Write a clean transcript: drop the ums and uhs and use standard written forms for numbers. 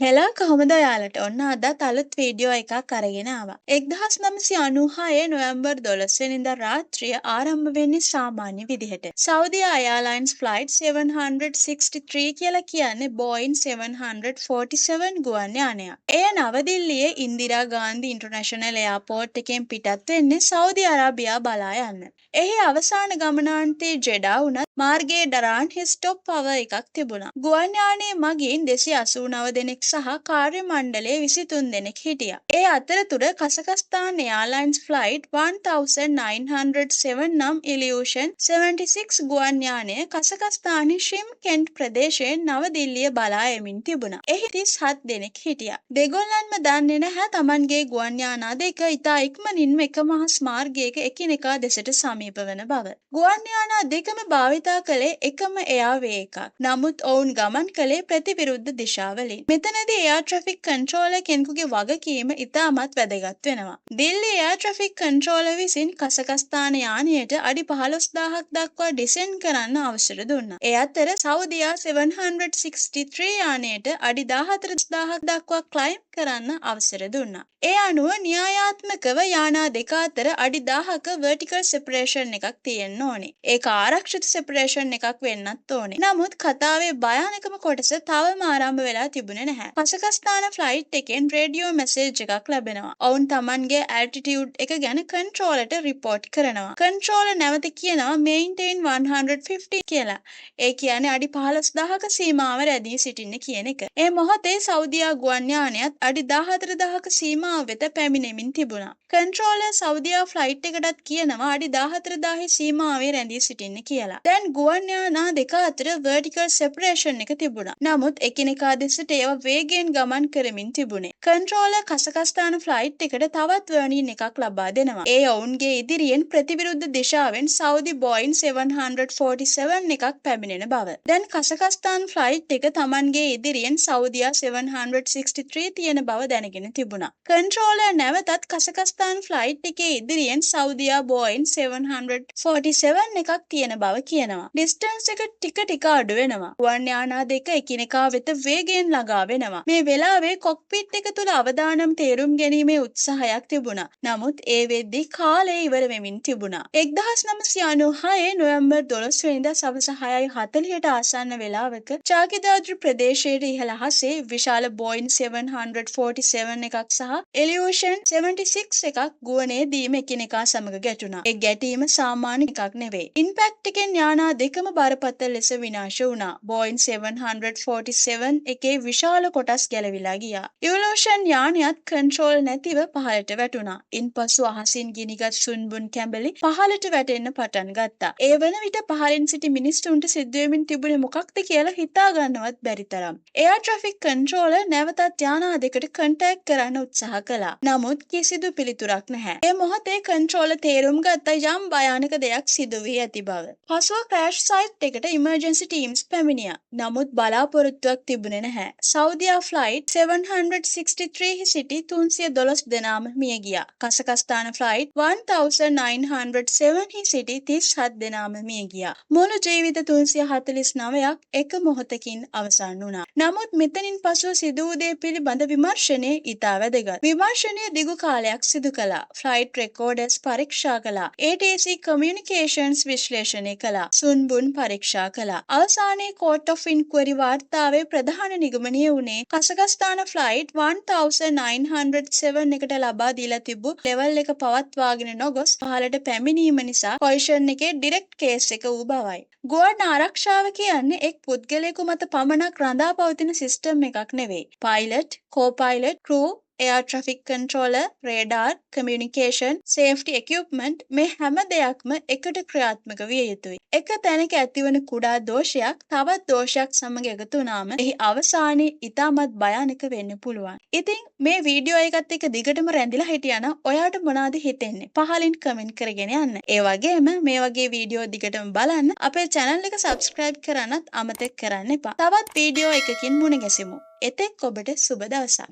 හෙලා කොහොමද ඔයාලට? ඔන්න අදත් අලුත් වීඩියෝ එකක් අරගෙන ආවා. 1996 නොවැම්බර් 12 වෙනිදා රාත්‍රිය ආරම්භ වෙන්නේ සාමාන්‍ය විදිහට. සෞදි එයාර්ලයින්ස් ෆ්ලයිට් 763 කියලා කියන්නේ Boeing 747 ගුවන් යානයක්. එය නවදිල්ලියේ ඉන්දිරා ගාන්ධි ඉන්ටර්නැෂනල් එයාපෝර්ට් එකෙන් පිටත් වෙන්නේ සෞදි අරාබියා බලා යන්න. එහි අවසාන ගමනාන්තයේ ජෙඩා වුණත් මාර්ගයේ ඩරාන් ස්ටොප් පවර් එකක් තිබුණා. ගුවන් යානයේ මගින් 289 දෙනෙක් සහ කාර්ය මණ්ඩලයේ 23 දෙනෙක් හිටියා. ඒ අතරතුර කසකස්තාන් එයාර්ලයින්ස් ෆ්ලයිට් 1907 නම් ඉලියුෂන් 76 ගුවන් යානය කසකස්තානයේ ෂිම්කෙන්ට් ප්‍රදේශයේ නවදිල්ලිය බලා යමින් තිබුණා. එහි 37 දෙනෙක් හිටියා. දෙගොල්ලන්ම දන්නේ නැහැ Tamanගේ ගුවන් යානා දෙක ඉතා ඉක්මනින්ම එකම මාර්ගයක එකිනෙකා දෙසට සමීප වන බව. ගුවන් යානා දෙකම භාවිතා කළේ එකම එයාවේ එකක්. නමුත් ඔවුන් ගමන් කළේ ප්‍රතිවිරුද්ධ දිශාවලින්. මෙතනදී එයාර් ට්‍රැෆික් කන්ට්‍රෝලර් කෙනෙකුගේ වගකීම ඉතාමත් වැදගත් වෙනවා. දිල්ලි එයාර් ට්‍රැෆික් කන්ට්‍රෝලර් විසින් කසකස්තාන යානයට අඩි 15000ක් දක්වා ඩිසෙන්ඩ් කරන්න අවසර දුන්නා. ඒ අතර සෞදියා 763 යානයට අඩි 14000ක් දක්වා ක්ලයිම්බ් කරන්න අවසර දුන්නා. ඒ අනුව න්‍යායාත්මකව යානා දෙක අතර අඩි 1000ක vertical separation එකක් තියෙන්න ඕනේ. ඒක ආරක්ෂිත separation එකක් වෙන්නත් ඕනේ. නමුත් කතාවේ භයානකම කොටස තවම ආරම්භ වෙලා තිබුණේ නැහැ. කසකස්තාන ෆ්ලයිට් එකෙන් රේඩියෝ මැසේජ් එකක් ලැබෙනවා. ඔවුන් Tamanගේ altitude එක ගැන කන්ට්‍රෝලර්ට රිපෝට් කරනවා. කන්ට්‍රෝලර් නැවත කියනවා maintain 150 කියලා. ඒ කියන්නේ අඩි 15000ක සීමාව රැඳී සිටින්න කියන එක. ඒ මොහොතේ සෞදියා ගුවන් යානයත් අඩි 14000ක සීමාව වෙත පැමිණෙමින් තිබුණා. කන්ට්‍රෝලර් සෞදියා ෆ්ලයිට් එකටත් කියනවා අඩි 14000 සීමාවේ රැඳී සිටින්න කියලා. දැන් ගුවන් යානා දෙක අතර vertical separation එක තිබුණා. නමුත් එකිනෙකා දෙසට ඒවා වේගයෙන් ගමන් කරමින් තිබුණේ. කන්ට්‍රෝලර් කසකස්තාන ෆ්ලයිට් එකට තවත් වර්නින් එකක් ලබා දෙනවා. ඒ ඔවුන්ගේ ඉදිරියෙන් ප්‍රතිවිරුද්ධ දිශාවෙන් සෞදි Boeing 747 එකක් පැමිණෙන බව. දැන් කසකස්තාන ෆ්ලයිට් එක Tamanගේ ඉදිරියෙන් සෞදියා 763 තියෙන බව දැනගෙන තිබුණා. කන්ට්‍රෝලර් නැවතත් කසකස්තාන ෆ්ලයිට් එකේ ඉදිරියෙන් සෞදියා Boeing 747 එකක් තියෙන බව කියනවා. ඩිස්ටන්ස් එක ටික අඩු වෙනවා. ගුවන් යානා දෙක එකිනෙකා වෙත වේගයෙන් ළඟා වෙනවා. මේ වෙලාවේ කොක්පිට් එක තුල අවදානම් තේරුම් ගැනීමේ උත්සාහයක් තිබුණා. නමුත් ඒ වෙද්දී කාලය ඉවර වෙමින් තිබුණා. 1996 නොවැම්බර් 12 වෙනිදා සවස 6:40ට ආසන්න වේලාවක චාකිදාද්‍රි ප්‍රදේශයේ ඉහළ අහසේ විශාල Boeing 747 එකක් සහ ඉලියුෂන් 76 එකක් ගුවනේදීම එකිනෙකා සමග ගැටුණා. ඒ ගැටීම සාමාන්‍ය එකක් නෙවෙයි. ඉම්පැක්ට් එකෙන් යානා දෙකම බරපතල ලෙස විනාශ වුණා. Boeing 747 එකේ විශාල කොටස් ගැලවිලා ගියා. ඉවලූෂන් යානයත් කන්ට්‍රෝල් නැතිව පහළට වැටුණා. ඉන්පසු අහසින් ගිනිගත් සුන්බුන් කැඹලි පහළට වැටෙන්න පටන් ගත්තා. ඒ වන විට පහළින් සිටි මිනිස්සුන්ට සිද්ධ වෙමින් තිබුණේ මොකක්ද කියලා හිතා ගන්නවත් බැරි තරම්. එයාර් ට්‍රැෆික් කන්ට්‍රෝලර් නැවතත් යානා දෙකට කන්ටැක්ට් කරන්න උත්සාහ කළා. නමුත් කිසිදු පිළිතුරක් නැහැ. ඒ මොහොතේ කන්ට්‍රෝලර් තේරුම් ගත්තා යම් භයානක දෙයක් සිදු වී ඇති බව. පසුව ක්‍රෑෂ් සයිට් එකට ඉමර්ජන්සි ටීම්ස් පැමිණියා. නමුත් බලාපොරොත්තුවක් තිබුණේ නැහැ. සෞදියා ෆ්ලයිට් 763 සිටි 312 දෙනාම මිය ගියා. කසකස්තාන ෆ්ලයිට් 1907 සිටි 37 දෙනාම මිය ගියා. මුළු ජීවිත 349ක් එක මොහොතකින් අවසන් වුණා. නමුත් මෙතනින් පසුව සිදු වූ දේ පිළිබඳ විමර්ශනය ඉතා වැදගත්. විමර්ශනය දිගු කාලයක් සිදු කළා. ෆ්ලයිට් රෙකෝඩර්ස් පරීක්ෂා කළා. ATC කමියුනිකේෂන්ස් විශ්ලේෂණය කළා. සුන්බුන් පරීක්ෂා කළා. අවසානයේ කෝට් ඔෆ් ඉන්ක්වරි වාර්තාවේ ප්‍රධාන නිගමනය වුණේ කසකස්තාන ෆ්ලයිට් 1907 එකට ලබා දීලා තිබූ ලෙවල් එක පවත්වාගෙන නොගොස් පහළට පැමිණීම නිසා කොලිෂන් එකේ ඩිරෙක්ට් කේස් එක වූ බවයි. ගුවන් ආරක්ෂාව කියන්නේ එක් පුද්ගලයෙකු මත පමණක් රඳා පවතින සිස්ටම් එකක් නෙවෙයි. Pilot, co-pilot, crew, air traffic controller, radar, communication, safety equipment මේ හැම දෙයක්ම එකට ක්‍රියාත්මක විය යුතුයි. එක තැනක ඇතිවන කුඩා දෝෂයක් තවත් දෝෂයක් සමග එකතු වුණාම එහි අවසානයේ ඉතාමත් භයානක වෙන්න පුළුවන්. ඉතින් මේ වීඩියෝ එකත් එක්ක දිගටම රැඳිලා හිටියානම් ඔයාට මොනවද හිතෙන්නේ? පහලින් කමෙන්ට් කරගෙන යන්න. ඒ වගේම මේ වගේ වීඩියෝ දිගටම බලන්න අපේ channel එක subscribe කරන්නත් අමතක කරන්න එපා. තවත් වීඩියෝ එකකින් මුණ ගැසෙමු. එතෙක් ඔබට සුබ දවසක්.